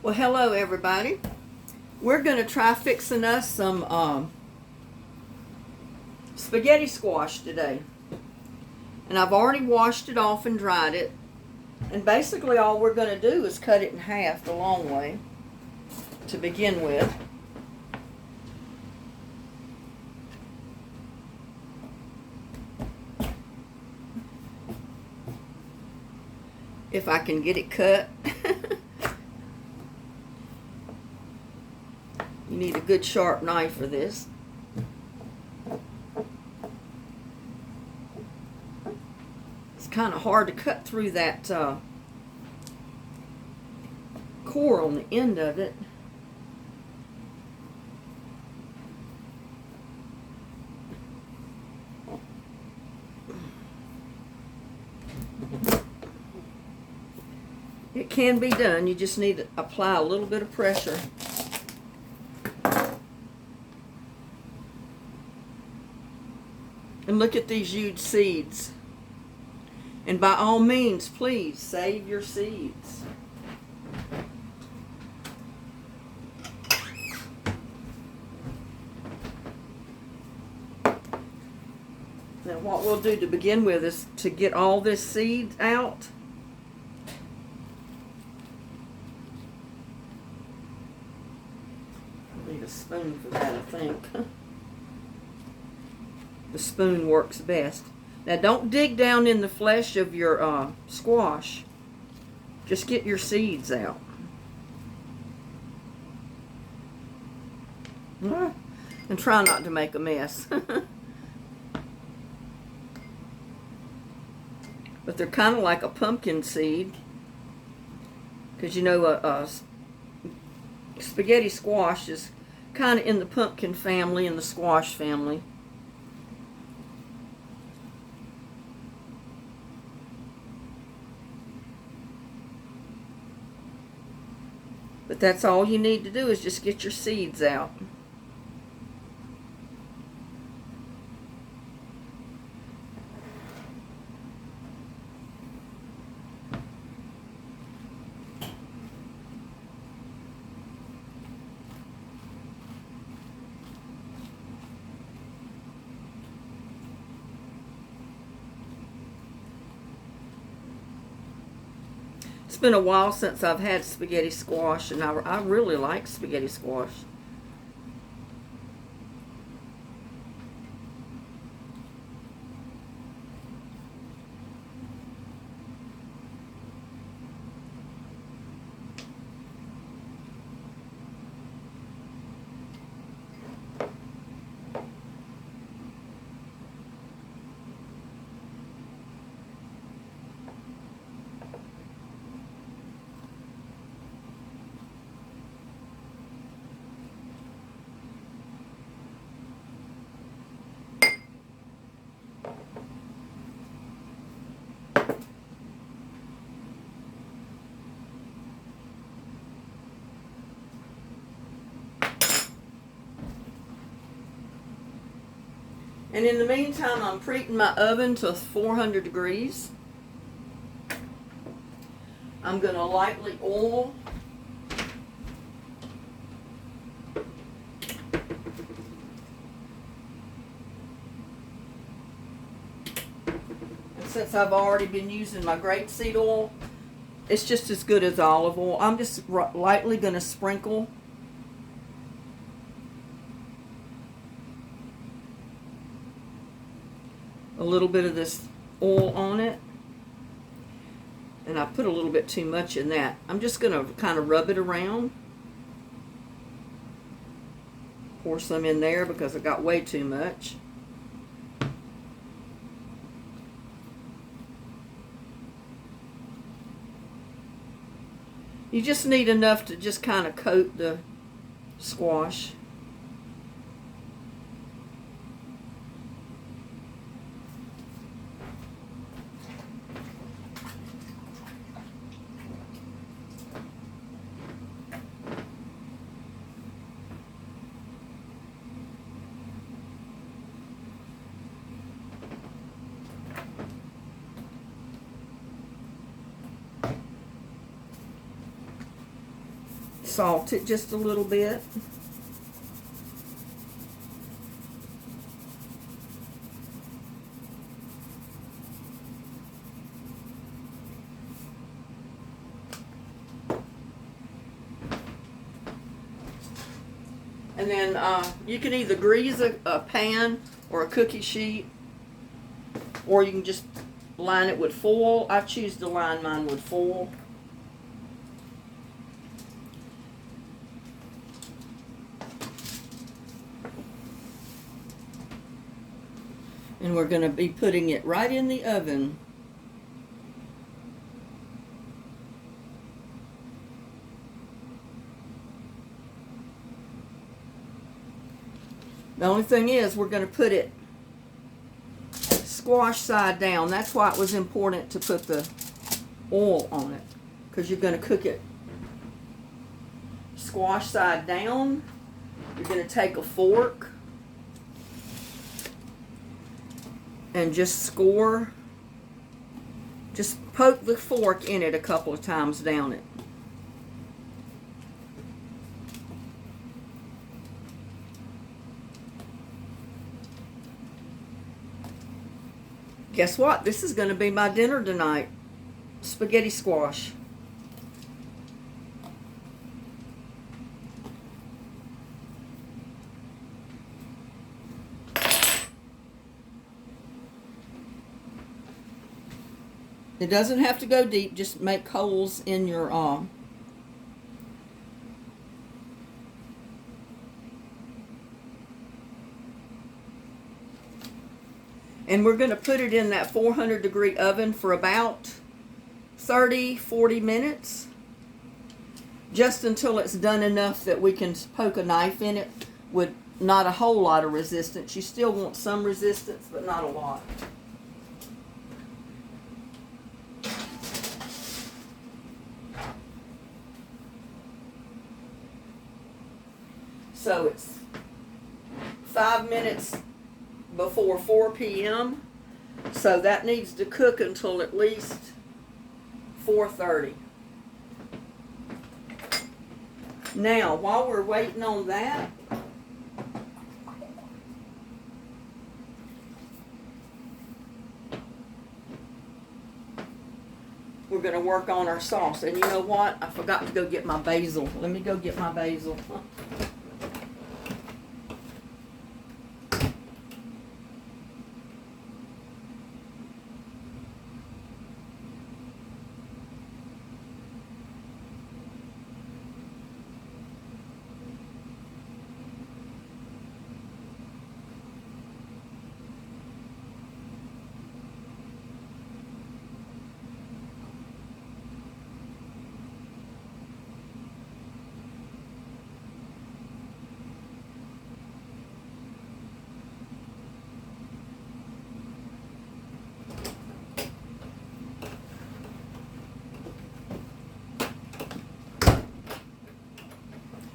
Well, hello everybody. We're going to try fixing us some spaghetti squash today. And I've already washed it off and dried it. And basically all we're going to do is cut it in half the long way to begin with. If I can get it cut. You need a good sharp knife for this. It's kind of hard to cut through that core on the end of it. It can be done. You just need to apply a little bit of pressure. And look at these huge seeds. And by all means, please save your seeds. Now what we'll do to begin with is to get all this seed out. I need a spoon for that, I think. The spoon works best. Now don't dig down in the flesh of your squash. Just get your seeds out. And try not to make a mess. But they're kind of like a pumpkin seed. Because you know spaghetti squash is kind of in the pumpkin family and the squash family. But that's all you need to do is just get your seeds out. It's been a while since I've had spaghetti squash, and I really like spaghetti squash. And in the meantime, I'm preheating my oven to 400 degrees. I'm going to lightly oil. And since I've already been using my grapeseed oil, it's just as good as olive oil. I'm just lightly going to sprinkle a little bit of this oil on it. And I put a little bit too much in that. I'm just going to kind of rub it around. Pour some in there because I got way too much. You just need enough to just kind of coat the squash. salt it just a little bit. And then you can either grease a pan or a cookie sheet, or you can just line it with foil. I choose to line mine with foil. And we're going to be putting it right in the oven. The only thing is we're going to put it squash side down. That's why it was important to put the oil on it, because you're going to cook it squash side down. You're going to take a fork and just poke the fork in it a couple of times down it. Guess what? This is going to be my dinner tonight. Spaghetti squash. It doesn't have to go deep. Just make holes in your and we're going to put it in that 400-degree oven for about 30-40 minutes, just until it's done enough that we can poke a knife in it with not a whole lot of resistance. You still want some resistance, but not a lot. So it's 5 minutes before 4 p.m. So that needs to cook until at least 4:30. Now, while we're waiting on that, we're going to work on our sauce. And you know what? I forgot to go get my basil. Let me go get my basil.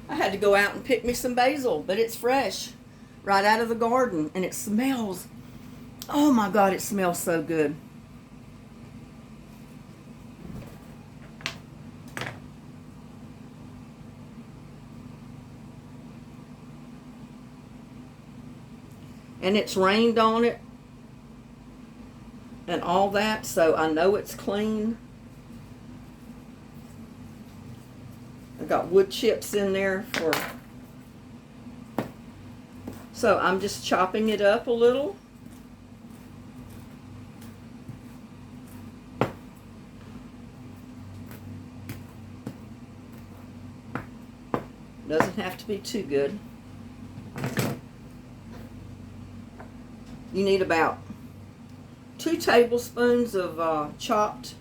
I had to go out and pick me some basil, but it's fresh, right out of the garden, and it smells, oh my God, it smells so good. And it's rained on it and all that, so I know it's clean. I got wood chips in there so I'm just chopping it up a little. Doesn't have to be too good. You need about 2 tablespoons of chopped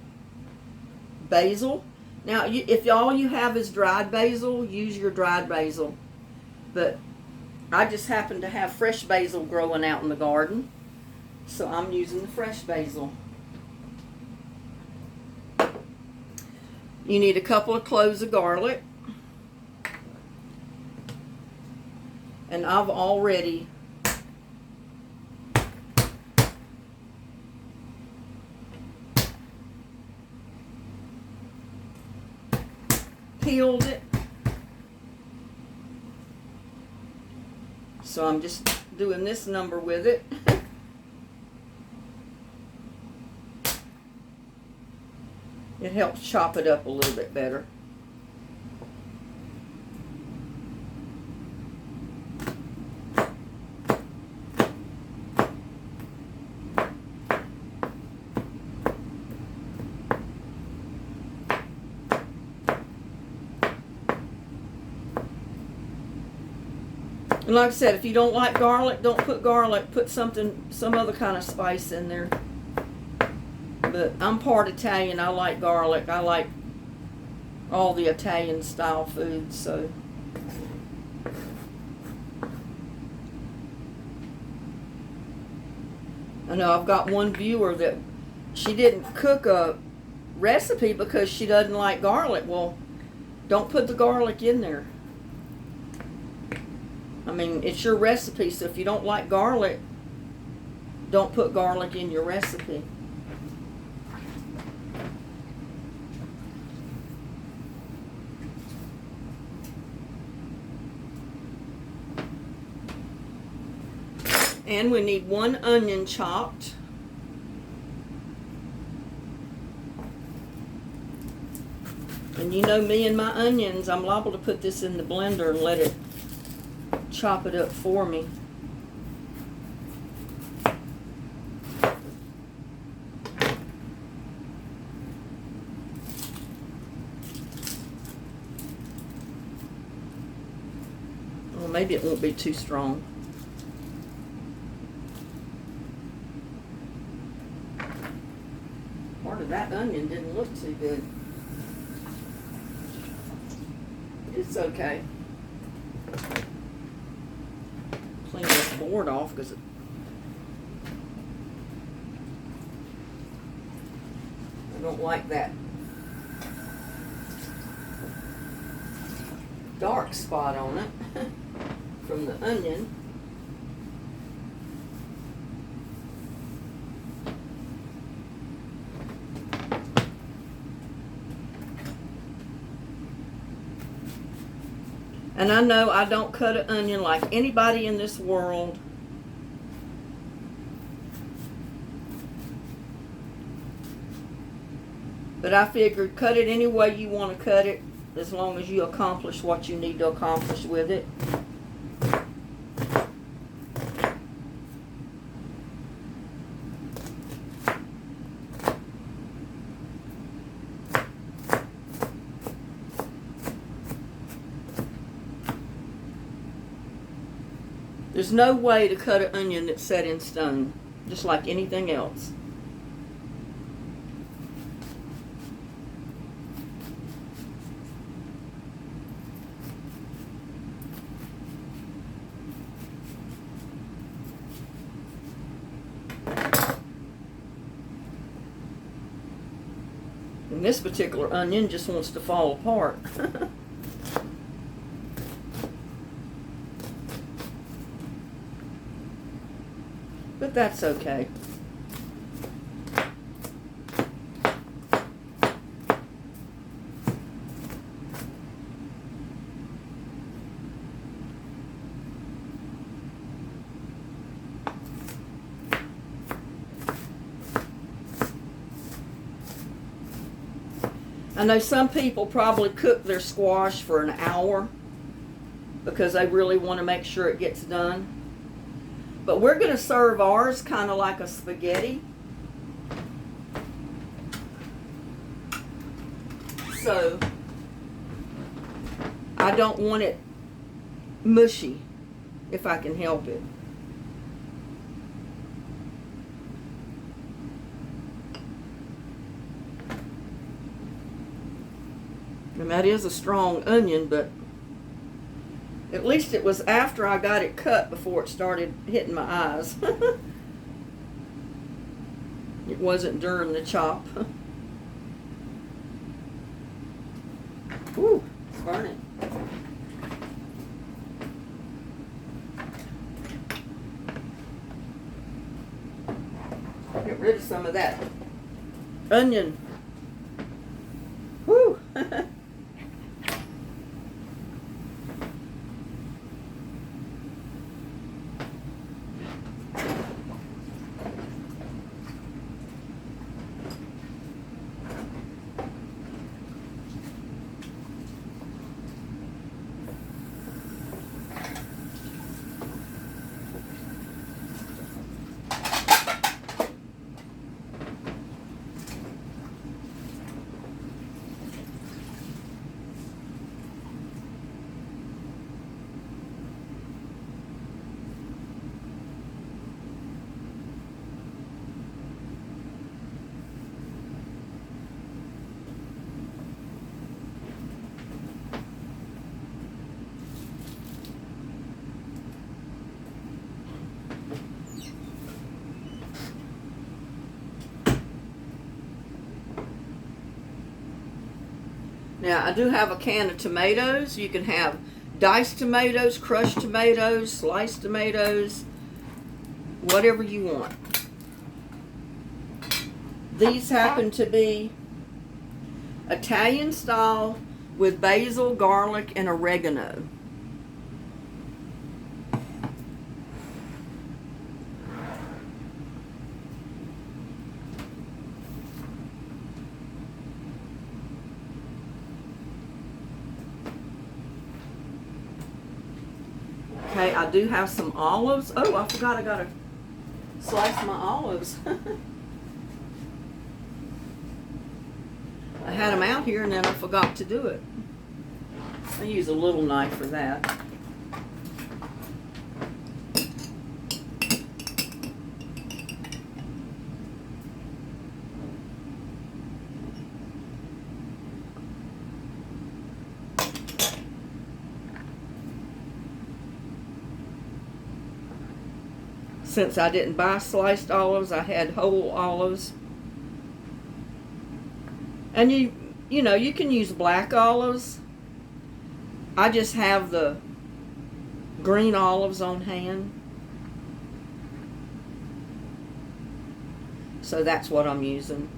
basil. Now, if all you have is dried basil, use your dried basil. But I just happen to have fresh basil growing out in the garden, so I'm using the fresh basil. You need a couple of cloves of garlic. And I've already peeled it So I'm just doing this number with it. It helps chop it up a little bit better. And like I said, if you don't like garlic, don't put garlic. Put some other kind of spice in there. But I'm part Italian. I like garlic. I like all the Italian style foods, so. I know I've got one viewer that she didn't cook a recipe because she doesn't like garlic. Well, don't put the garlic in there. I mean, it's your recipe, so if you don't like garlic, don't put garlic in your recipe. And we need 1 onion chopped. And you know me and my onions, I'm liable to put this in the blender and let it chop it up for me. Well, maybe it won't be too strong. Part of that onion didn't look too good. It's okay. Clean this board off because I don't like that dark spot on it from the onion. And I know I don't cut an onion like anybody in this world. But I figured cut it any way you want to cut it, as long as you accomplish what you need to accomplish with it. There's no way to cut an onion that's set in stone, just like anything else. And this particular onion just wants to fall apart. But that's okay. I know some people probably cook their squash for an hour because they really want to make sure it gets done. But we're going to serve ours kind of like a spaghetti. So I don't want it mushy if I can help it. And that is a strong onion, but at least it was after I got it cut before it started hitting my eyes. It wasn't during the chop. Whew, it's burning. Get rid of some of that onion. Whew. Now, I do have a can of tomatoes. You can have diced tomatoes, crushed tomatoes, sliced tomatoes, whatever you want. These happen to be Italian style with basil, garlic, and oregano. Okay, I do have some olives. Oh, I forgot I gotta slice my olives. I had them out here and then I forgot to do it. I use a little knife for that. Since I didn't buy sliced olives, I had whole olives. And you know, you can use black olives. I just have the green olives on hand. So that's what I'm using.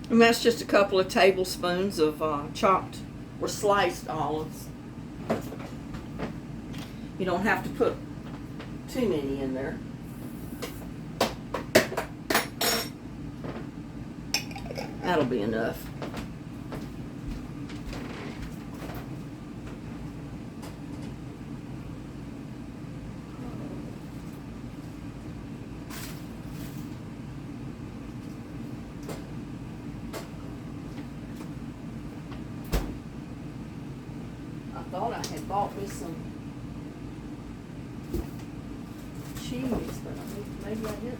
And that's just a couple of tablespoons of chopped or sliced olives. You don't have to put too many in there. That'll be enough. I thought I had bought me some cheese, but maybe I didn't.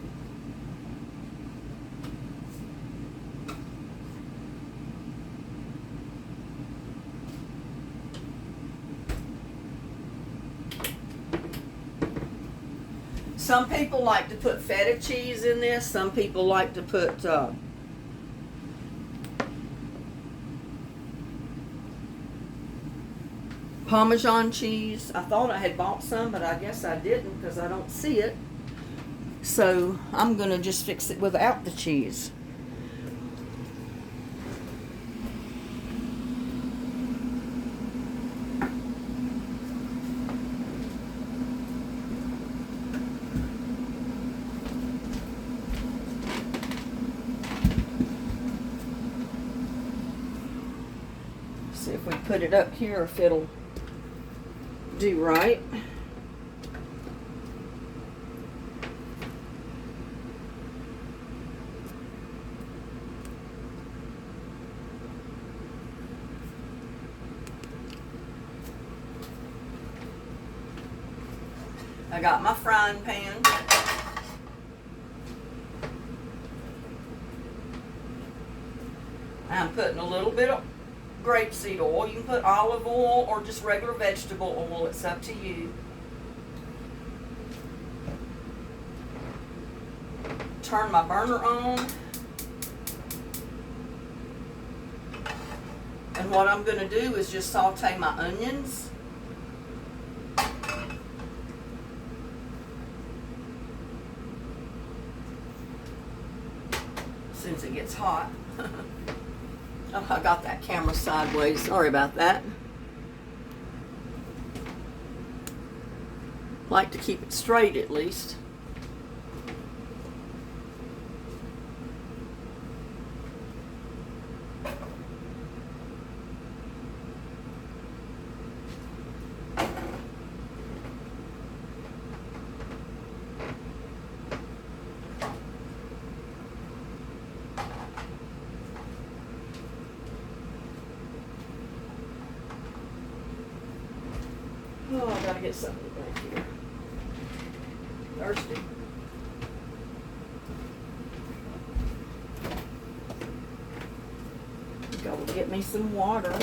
Some people like to put feta cheese in this. Some people like to put Parmesan cheese. I thought I had bought some, but I guess I didn't because I don't see it. So I'm going to just fix it without the cheese. See if we put it up here, if it'll do right. I got my frying pan. I'm putting a little bit of grapeseed oil. You can put olive oil or just regular vegetable oil. It's up to you. Turn my burner on. And what I'm going to do is just saute my onions. Since it gets hot. Oh, I got that camera sideways. Sorry about that. Like to keep it straight at least. Oh, I gotta get something to drink here. Thirsty. Go get me some water.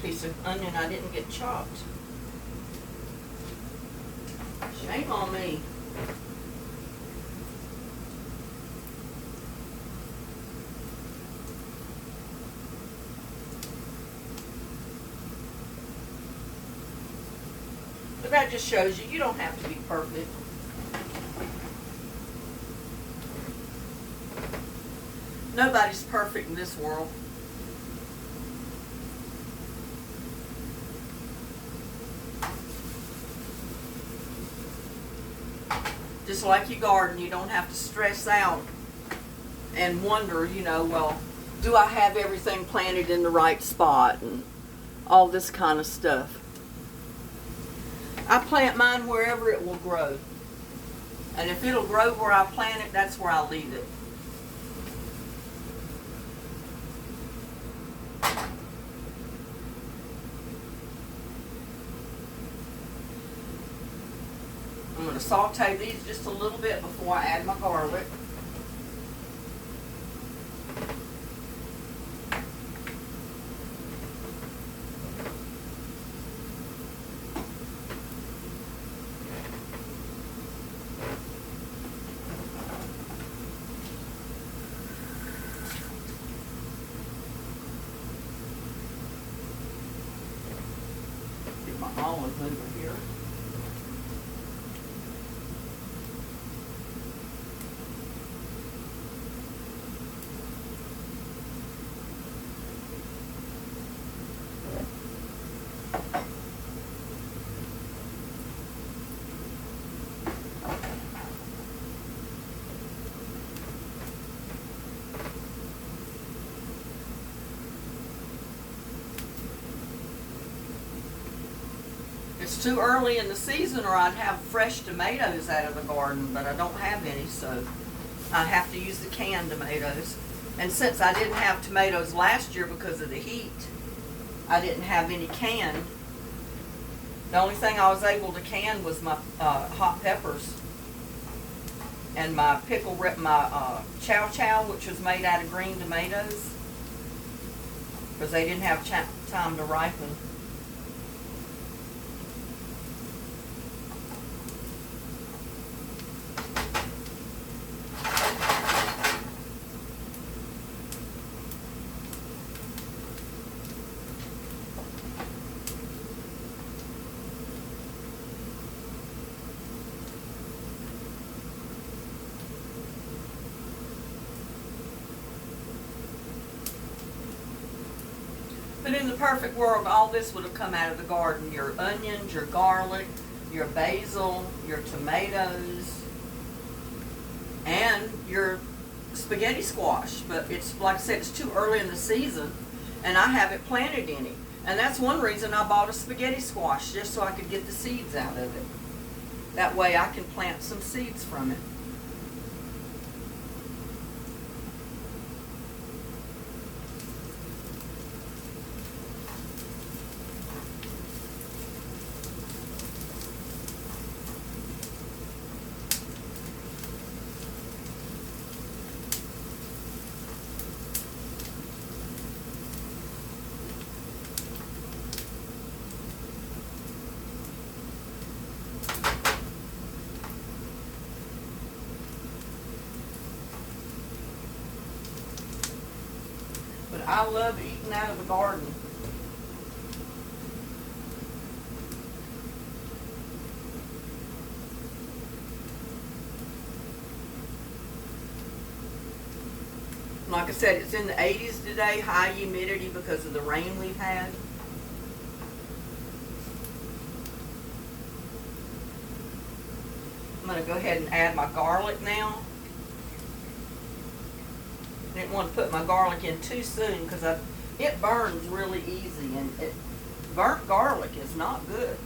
Piece of onion I didn't get chopped. Shame on me. But that just shows you don't have to be perfect. Nobody's perfect in this world. Just like your garden, you don't have to stress out and wonder, you know, well, do I have everything planted in the right spot and all this kind of stuff. I plant mine wherever it will grow. And if it'll grow where I plant it, that's where I'll leave it. I'm going to saute these just a little bit before I add my garlic. Get my olive over here. It's too early in the season or I'd have fresh tomatoes out of the garden, but I don't have any, so I have to use the canned tomatoes. And since I didn't have tomatoes last year because of the heat, I didn't have any canned. The only thing I was able to can was my hot peppers and my chow chow, which was made out of green tomatoes, because they didn't have time to ripen. But in the perfect world, all this would have come out of the garden. Your onions, your garlic, your basil, your tomatoes, and your spaghetti squash. But it's, like I said, it's too early in the season, and I haven't planted any. And that's one reason I bought a spaghetti squash, just so I could get the seeds out of it. That way I can plant some seeds from it. But I love eating out of the garden. Like I said, it's in the 80s today, high humidity because of the rain we've had. I'm going to go ahead and add my garlic now. Didn't want to put my garlic in too soon because it burns really easy, and burnt garlic is not good.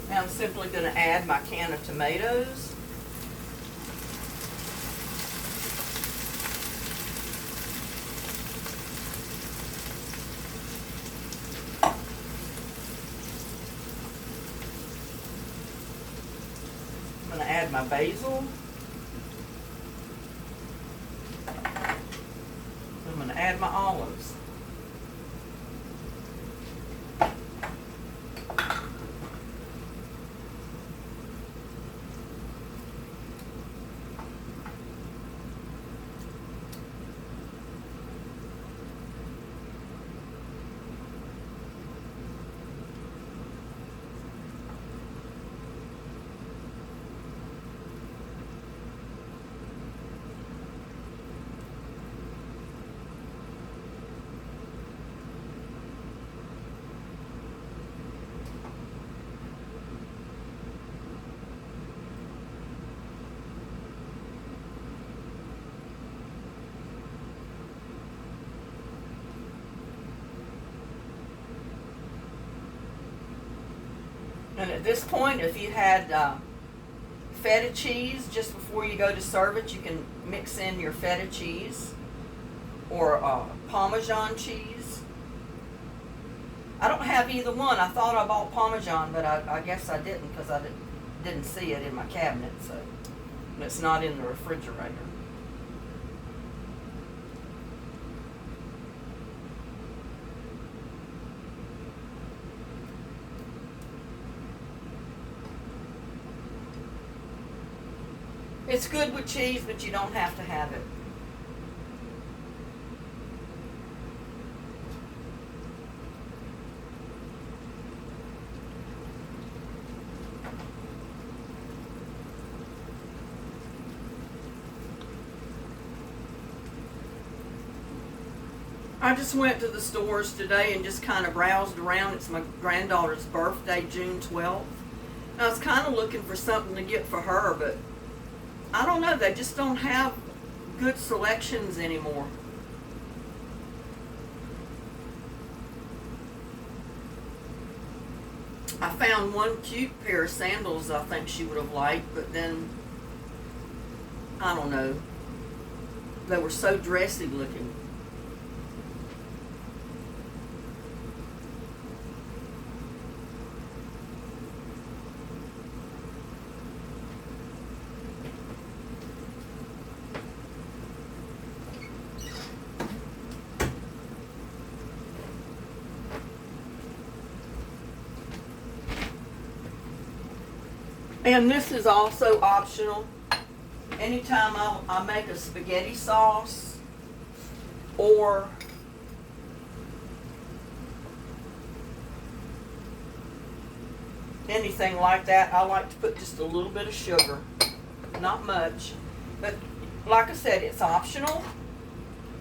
Now I'm simply going to add my can of tomatoes. I'm going to add my basil. I'm going to add my olives. And at this point, if you had feta cheese, just before you go to serve it, you can mix in your feta cheese or Parmesan cheese. I don't have either one. I thought I bought Parmesan, but I guess I didn't because I didn't see it in my cabinet, so it's not in the refrigerator. It's good with cheese, but you don't have to have it. I just went to the stores today and just kind of browsed around. It's my granddaughter's birthday, June 12th. And I was kind of looking for something to get for her, but I don't know, they just don't have good selections anymore. I found one cute pair of sandals I think she would have liked, but then, I don't know, they were so dressy looking. And this is also optional. Anytime I make a spaghetti sauce or anything like that, I like to put just a little bit of sugar. Not much. But like I said, it's optional.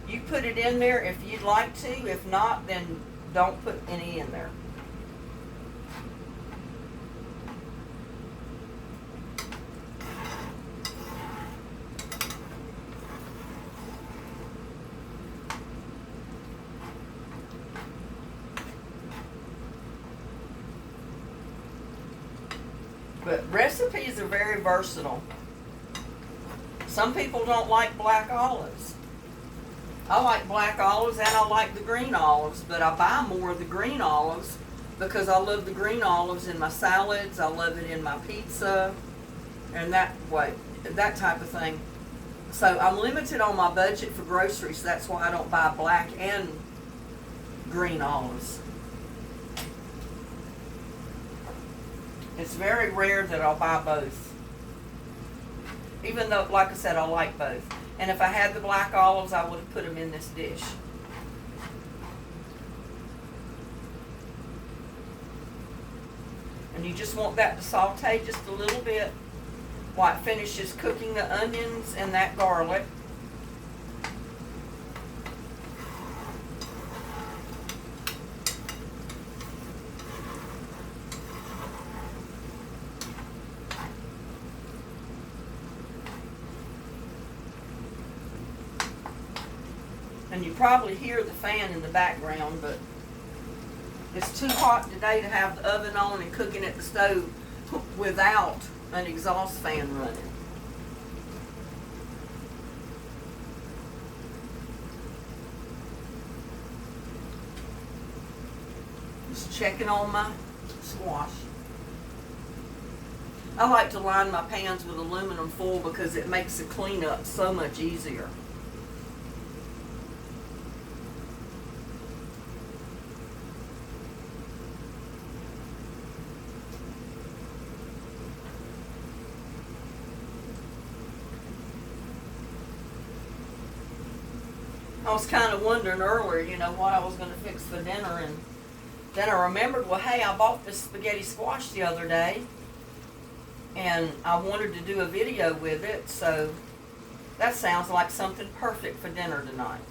You put it in there if you'd like to. If not, then don't put any in there. But recipes are very versatile. Some people don't like black olives. I like black olives and I like the green olives, but I buy more of the green olives because I love the green olives in my salads. I love it in my pizza and that type of thing. So I'm limited on my budget for groceries. That's why I don't buy black and green olives. It's very rare that I'll buy both. Even though, like I said, I like both. And if I had the black olives, I would have put them in this dish. And you just want that to saute just a little bit while it finishes cooking the onions and that garlic. And you probably hear the fan in the background, but it's too hot today to have the oven on and cooking at the stove without an exhaust fan running. Just checking on my squash. I like to line my pans with aluminum foil because it makes the cleanup so much easier. I was kind of wondering earlier, what I was going to fix for dinner, and then I remembered, well, hey, I bought this spaghetti squash the other day, and I wanted to do a video with it, so that sounds like something perfect for dinner tonight.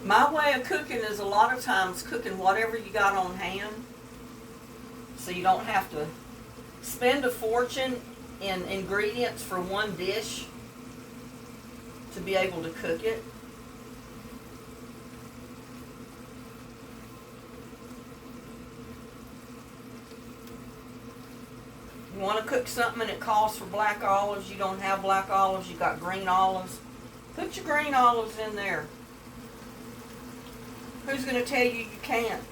My way of cooking is a lot of times cooking whatever you got on hand, so you don't have to spend a fortune in ingredients for one dish to be able to cook it. You want to cook something and it calls for black olives, you don't have black olives, you got green olives, put your green olives in there. Who's going to tell you you can't?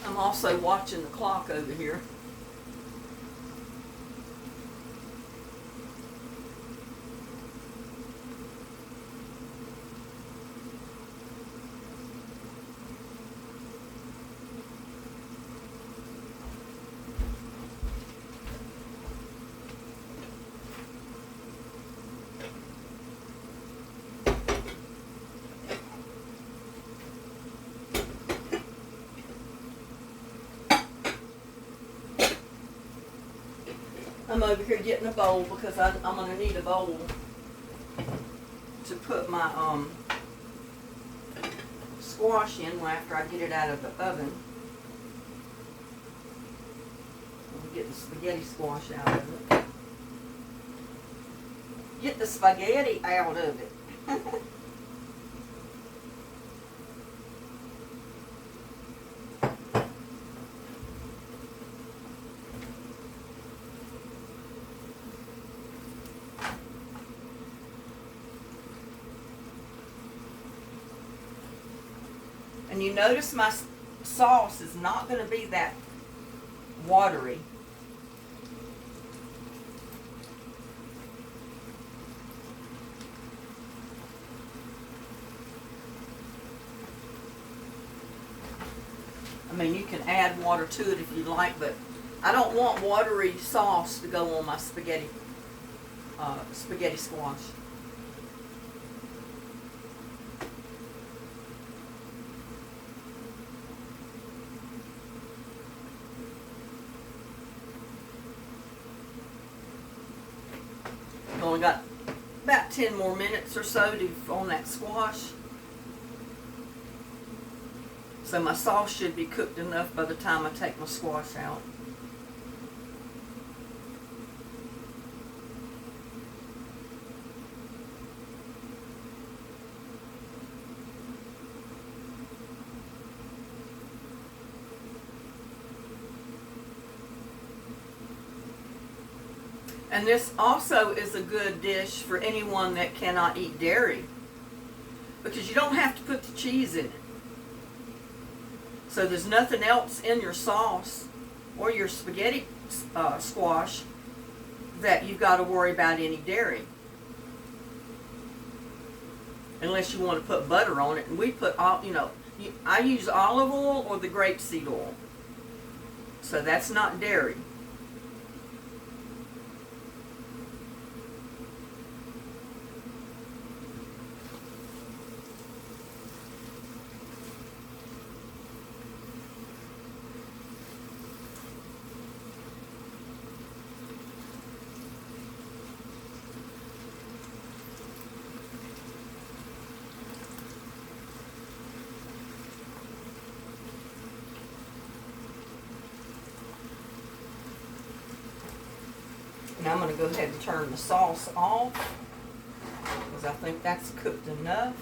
I'm also watching the clock over here. I'm over here getting a bowl because I'm going to need a bowl to put my squash in after I get it out of the oven. I'll get the spaghetti squash out of it. Get the spaghetti out of it. And you notice my sauce is not going to be that watery. I mean, you can add water to it if you like, but I don't want watery sauce to go on my spaghetti. spaghetti squash. Only got about 10 more minutes or so on that squash. So my sauce should be cooked enough by the time I take my squash out. And this also is a good dish for anyone that cannot eat dairy, because you don't have to put the cheese in it. So there's nothing else in your sauce or your spaghetti squash that you've got to worry about any dairy. Unless you want to put butter on it. And we put, I use olive oil or the grapeseed oil. So that's not dairy. Now I'm going to go ahead and turn the sauce off, because I think that's cooked enough.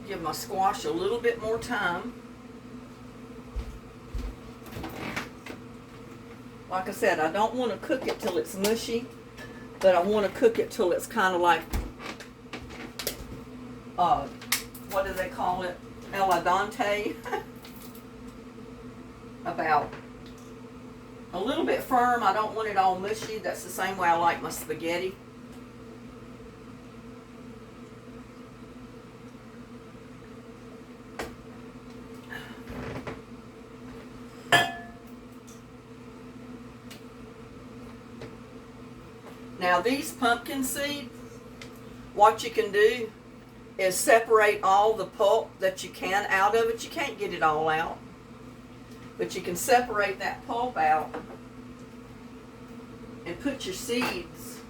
Give my squash a little bit more time. Like I said, I don't want to cook it till it's mushy, but I want to cook it till it's kind of like, what do they call it? El dente. About a little bit firm. I don't want it all mushy. That's the same way I like my spaghetti. Now these pumpkin seeds, what you can do is separate all the pulp that you can out of it. You can't get it all out, but you can separate that pulp out and put your seeds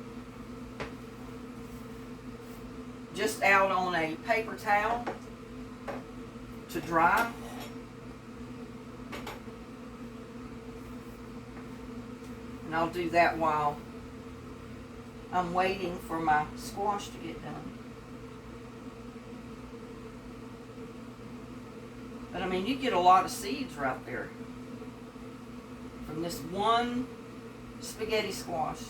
just out on a paper towel to dry. And I'll do that while I'm waiting for my squash to get done. But I mean, you get a lot of seeds right there from this one spaghetti squash.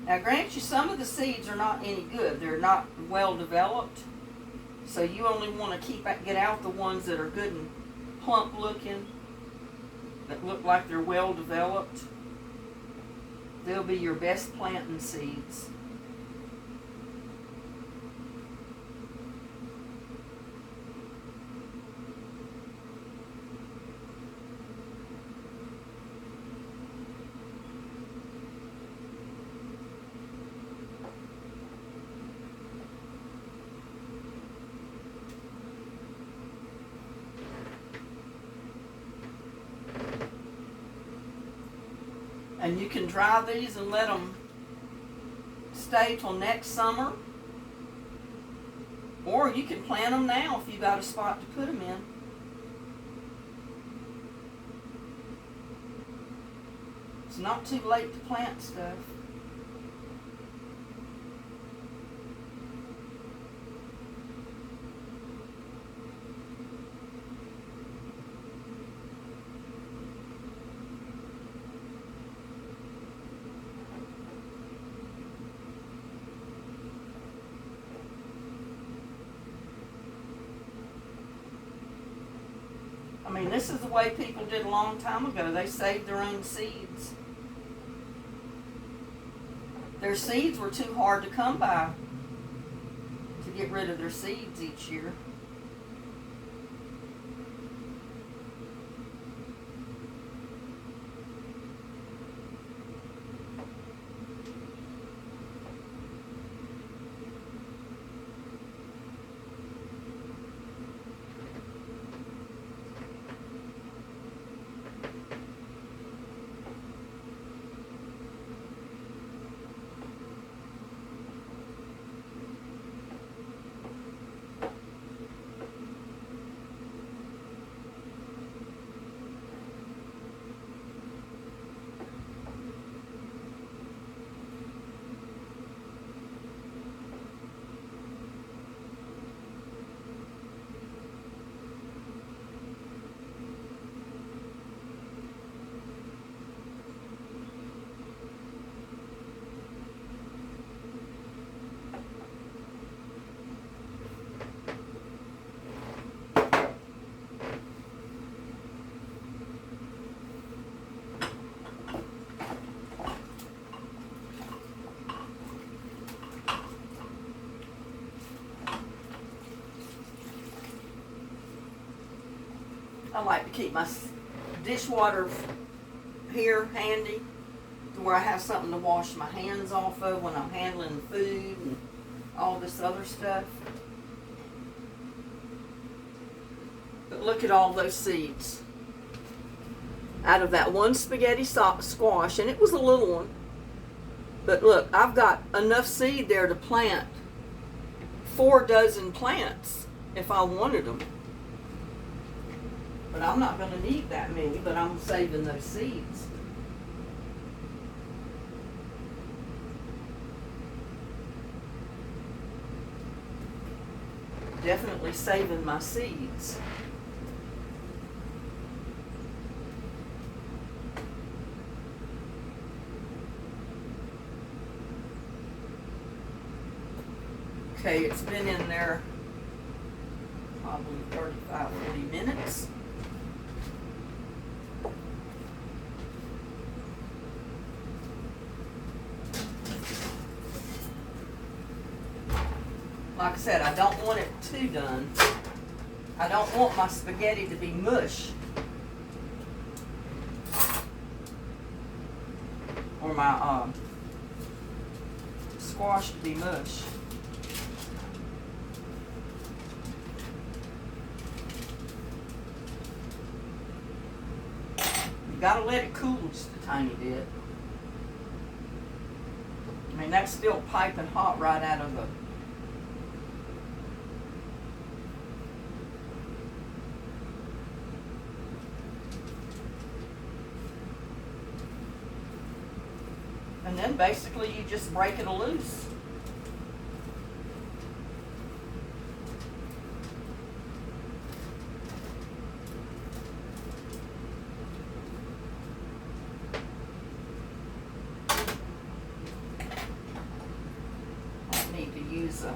Now, grant you, some of the seeds are not any good. They're not well developed. So you only want to get out the ones that are good and plump looking, that look like they're well developed. They'll be your best planting seeds. And you can dry these and let them stay till next summer. Or you can plant them now if you got a spot to put them in. It's not too late to plant stuff. I mean, this is the way people did a long time ago. They saved their own seeds. Their seeds were too hard to come by to get rid of their seeds each year. I like to keep my dishwater here handy to where I have something to wash my hands off of when I'm handling food and all this other stuff. But look at all those seeds. Out of that one spaghetti squash, and it was a little one. But look, I've got enough seed there to plant 4 dozen plants if I wanted them. But I'm not going to need that many, but I'm saving those seeds. Definitely saving my seeds. Okay, it's been in there probably 35, 40 minutes. Like I said, I don't want it too done. I don't want my spaghetti to be mush. Or my squash to be mush. You gotta let it cool just a tiny bit. I mean, that's still piping hot right out of the and then basically you just break it loose. I need to use a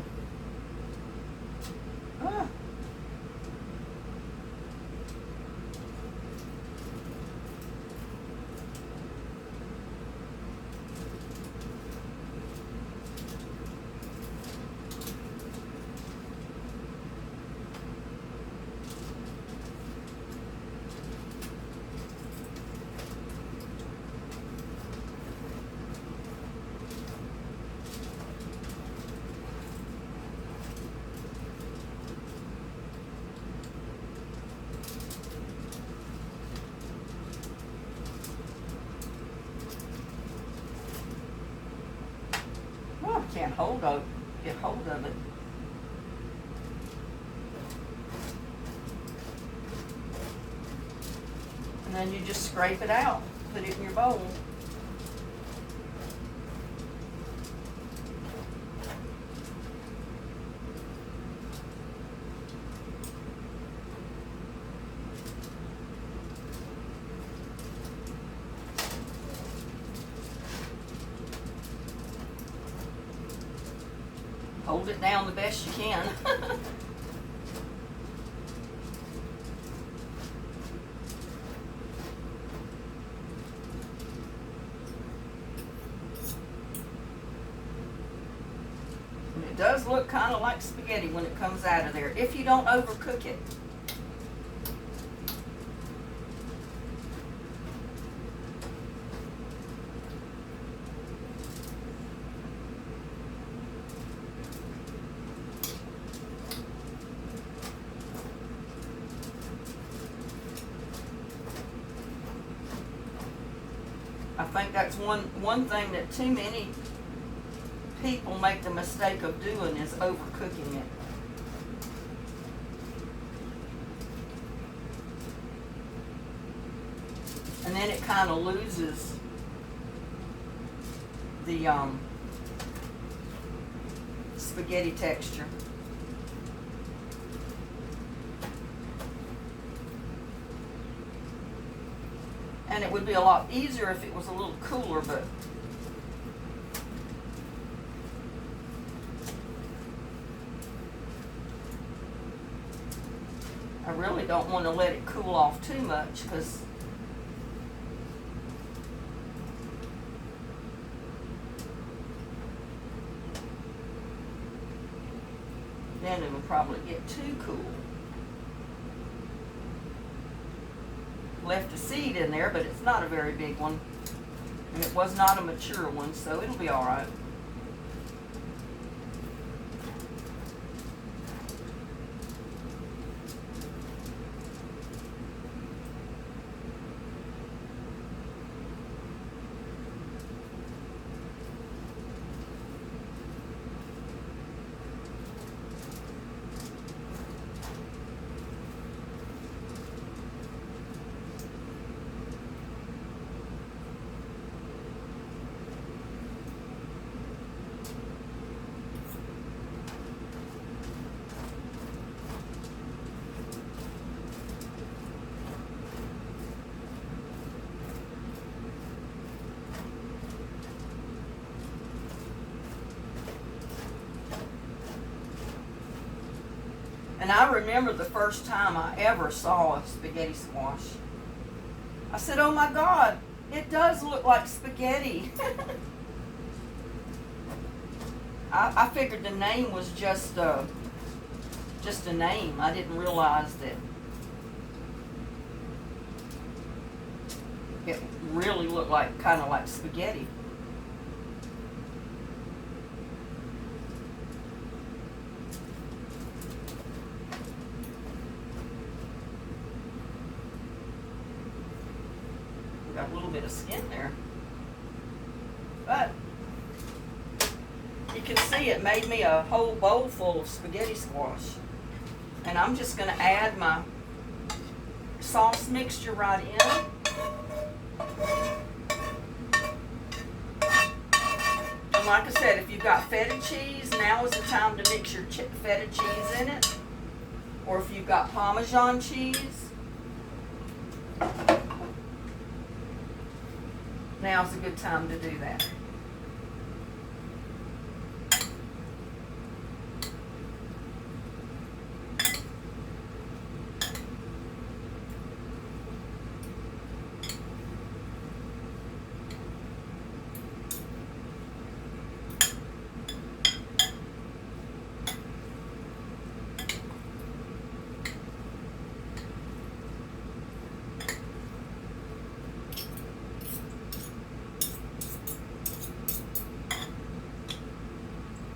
can't get hold of it. And then you just scrape it out, put it in your bowl. Hold it down the best you can. And it does look kind of like spaghetti when it comes out of there, if you don't overcook it. I think that's one thing that too many people make the mistake of doing is overcooking it. And then it kind of loses the spaghetti texture. And it would be a lot easier if it was a little cooler, but I really don't want to let it cool off too much, because then it would probably get too cool. left a seed in there, but it's not a very big one. And it was not a mature one, so it'll be all right. And I remember the first time I ever saw a spaghetti squash. I said, oh my God, it does look like spaghetti. I figured the name was just a name. I didn't realize that it really looked like kind of like spaghetti. Got a little bit of skin there, but you can see it made me a whole bowl full of spaghetti squash. And I'm just going to add my sauce mixture right in. And like I said, if you've got feta cheese, now is the time to mix your feta cheese in it. Or if you've got Parmesan cheese, now's a good time to do that.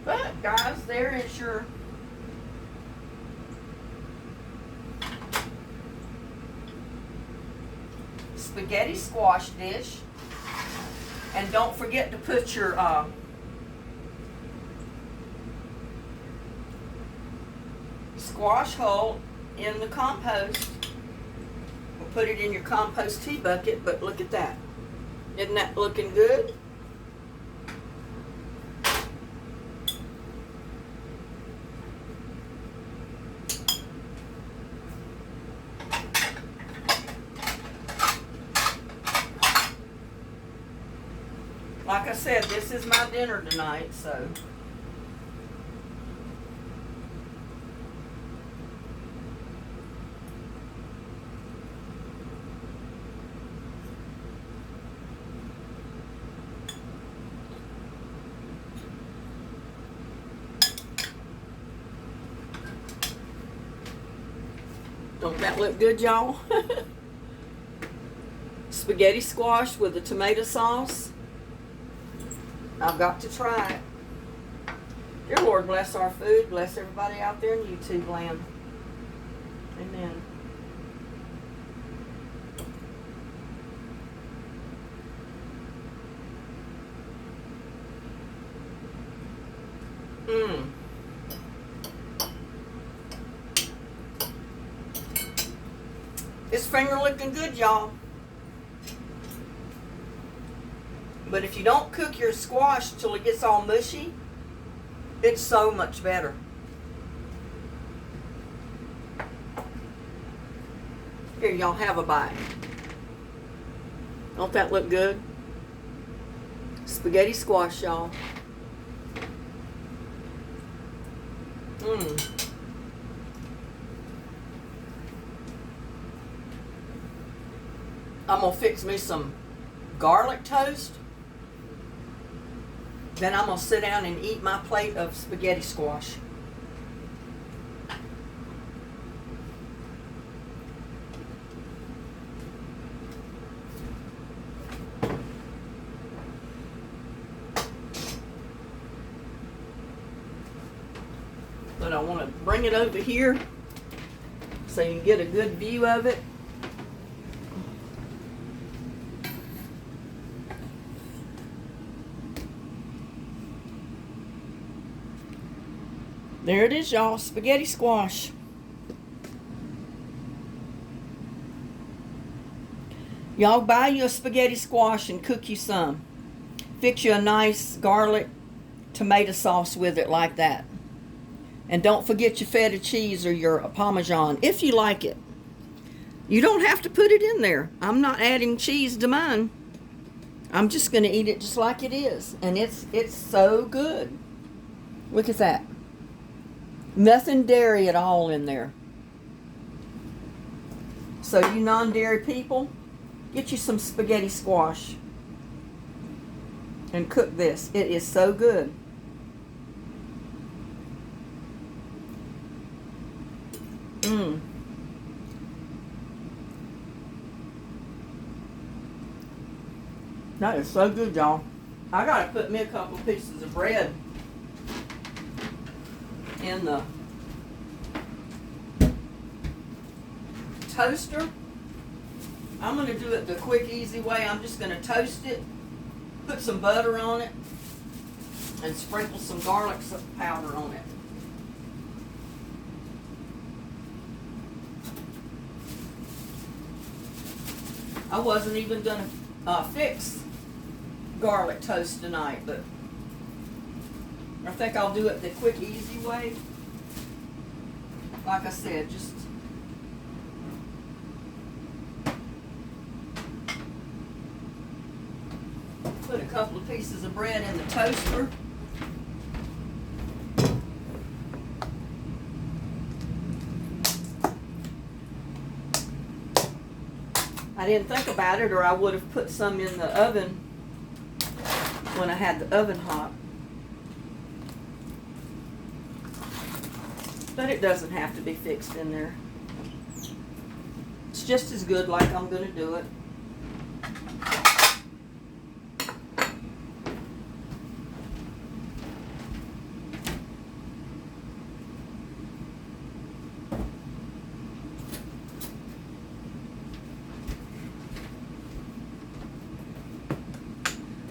But guys, there is your spaghetti squash dish. And don't forget to put your squash hull in the compost. We'll put it in your compost tea bucket, but look at that. Isn't that looking good? Like I said, this is my dinner tonight, so. Don't that look good, y'all? Spaghetti squash with a tomato sauce. I've got to try it. Dear Lord, bless our food. Bless everybody out there in YouTube land. Amen. This finger looking good, y'all. But if you don't cook your squash till it gets all mushy, it's so much better. Here, y'all have a bite. Don't that look good? Spaghetti squash, y'all. I'm gonna fix me some garlic toast. Then I'm going to sit down and eat my plate of spaghetti squash. But I want to bring it over here so you can get a good view of it. There it is, y'all. Spaghetti squash. Y'all buy you a spaghetti squash and cook you some. Fix you a nice garlic tomato sauce with it like that. And don't forget your feta cheese or your Parmesan if you like it. You don't have to put it in there. I'm not adding cheese to mine. I'm just going to eat it just like it is. And it's so good. Look at that. Nothing dairy at all in there. So you non-dairy people, get you some spaghetti squash and cook this. It is so good. That is so good, y'all. I gotta put me a couple pieces of bread in the toaster. I'm going to do it the quick, easy way. I'm just going to toast it, put some butter on it, and sprinkle some garlic powder on it. I wasn't even going to fix garlic toast tonight, but I think I'll do it the quick, easy way. Like I said, just put a couple of pieces of bread in the toaster. I didn't think about it, or I would have put some in the oven when I had the oven hot. But it doesn't have to be fixed in there. It's just as good like I'm going to do it.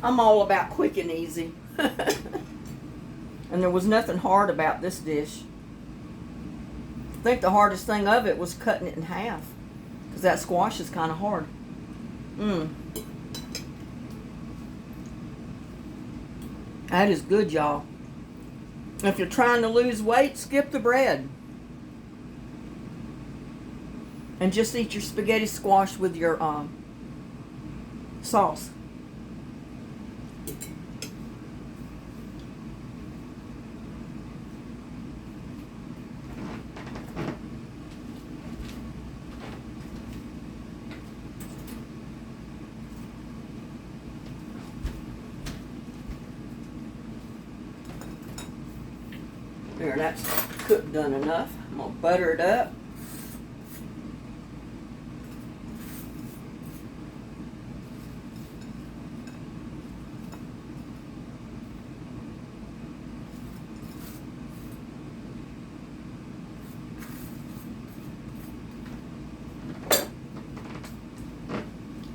I'm all about quick and easy. And there was nothing hard about this dish. I think the hardest thing of it was cutting it in half, because that squash is kind of hard. That is good, y'all. If you're trying to lose weight, skip the bread and just eat your spaghetti squash with your sauce. There, that's cooked done enough. I'm going to butter it up.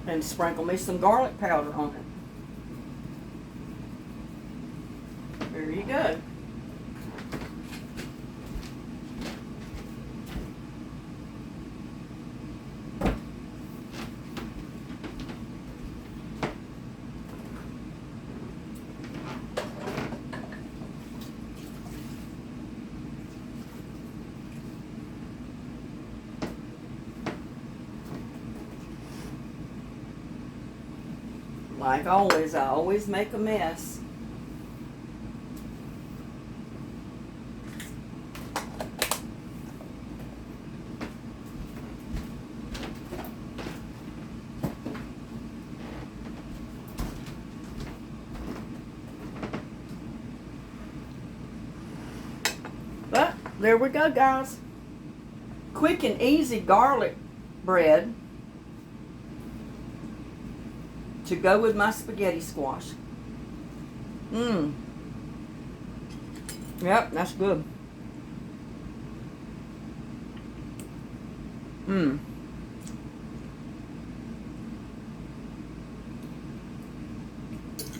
And sprinkle me some garlic powder on it. There you go. Like always, I always make a mess. But there we go, guys. Quick and easy garlic bread to go with my spaghetti squash. Yep, that's good. Mmm.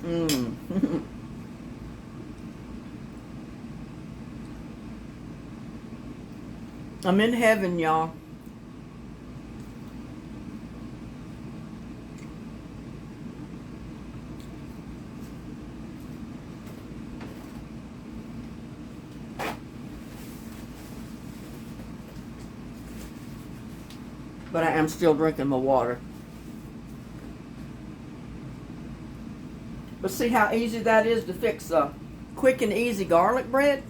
Mmm. I'm in heaven, y'all. But I am still drinking my water. But see how easy that is to fix a quick and easy garlic bread?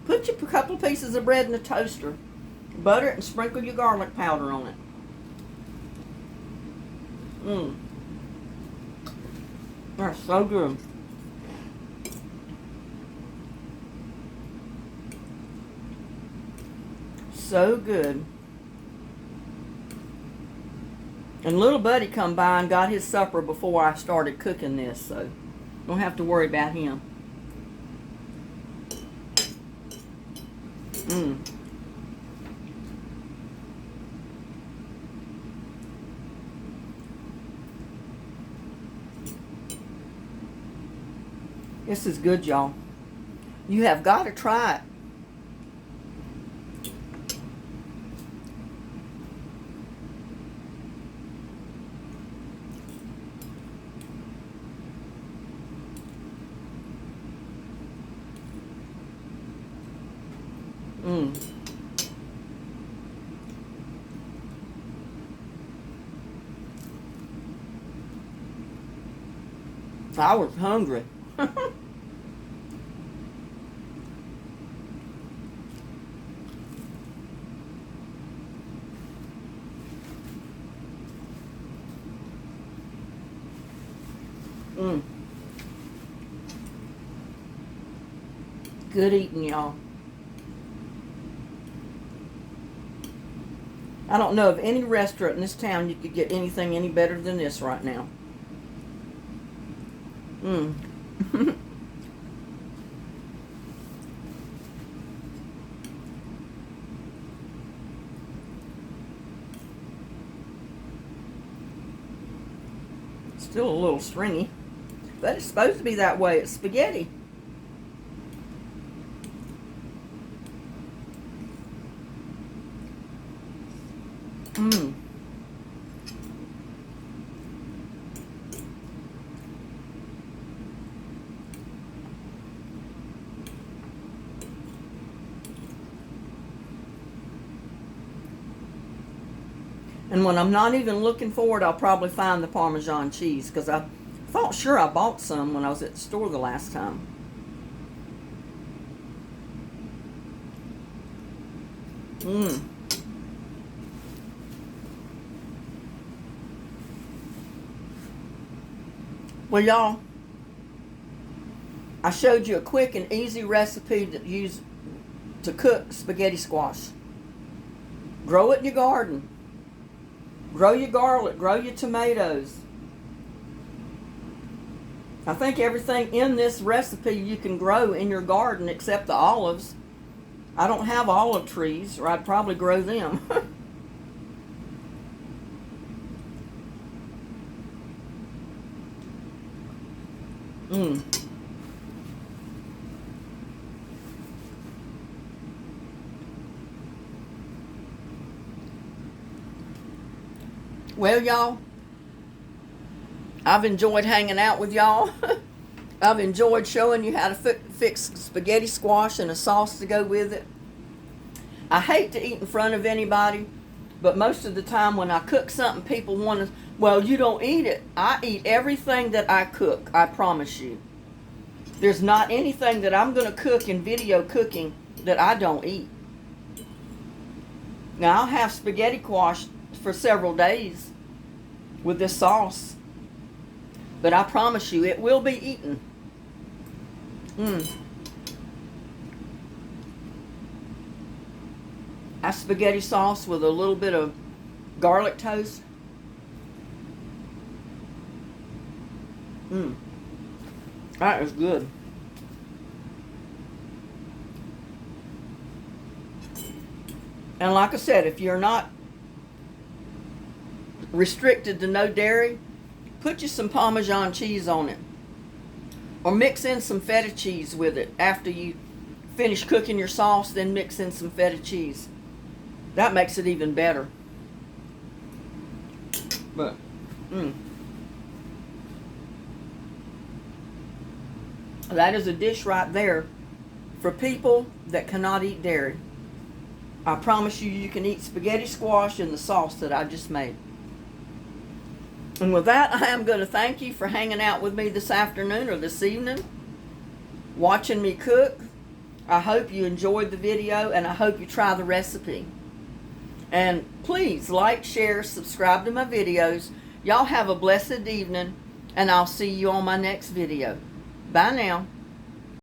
Put your couple pieces of bread in the toaster, butter it, and sprinkle your garlic powder on it. Mmm. That's so good. So good. And little buddy come by and got his supper before I started cooking this, so don't have to worry about him. Mmm. This is good, y'all. You have got to try it. Mmm. I was hungry. Mmm. Good eating, y'all. I don't know of any restaurant in this town you could get anything any better than this right now. Mmm. Still a little stringy, but it's supposed to be that way. It's spaghetti. Mmm. And when I'm not even looking for it, I'll probably find the Parmesan cheese, because I thought sure I bought some when I was at the store the last time. Mmm. Well, y'all, I showed you a quick and easy recipe to cook spaghetti squash. Grow it in your garden. Grow your garlic. Grow your tomatoes. I think everything in this recipe you can grow in your garden except the olives. I don't have olive trees, or I'd probably grow them. Mmm. Well, y'all, I've enjoyed hanging out with y'all. I've enjoyed showing you how to fix spaghetti squash and a sauce to go with it. I hate to eat in front of anybody, but most of the time when I cook something, people want to, well, you don't eat it. I eat everything that I cook, I promise you. There's not anything that I'm going to cook in video cooking that I don't eat. Now, I'll have spaghetti squash for several days with this sauce, but I promise you it will be eaten. A spaghetti sauce with a little bit of garlic toast. That is good. And like I said, if you're not restricted to no dairy, put you some Parmesan cheese on it. Or mix in some feta cheese with it. After you finish cooking your sauce, then mix in some feta cheese. That makes it even better. But, that is a dish right there for people that cannot eat dairy. I promise you, you can eat spaghetti squash in the sauce that I just made. And with that, I am going to thank you for hanging out with me this afternoon or this evening, watching me cook. I hope you enjoyed the video, and I hope you try the recipe. And please like, share, subscribe to my videos. Y'all have a blessed evening, and I'll see you on my next video. Bye now.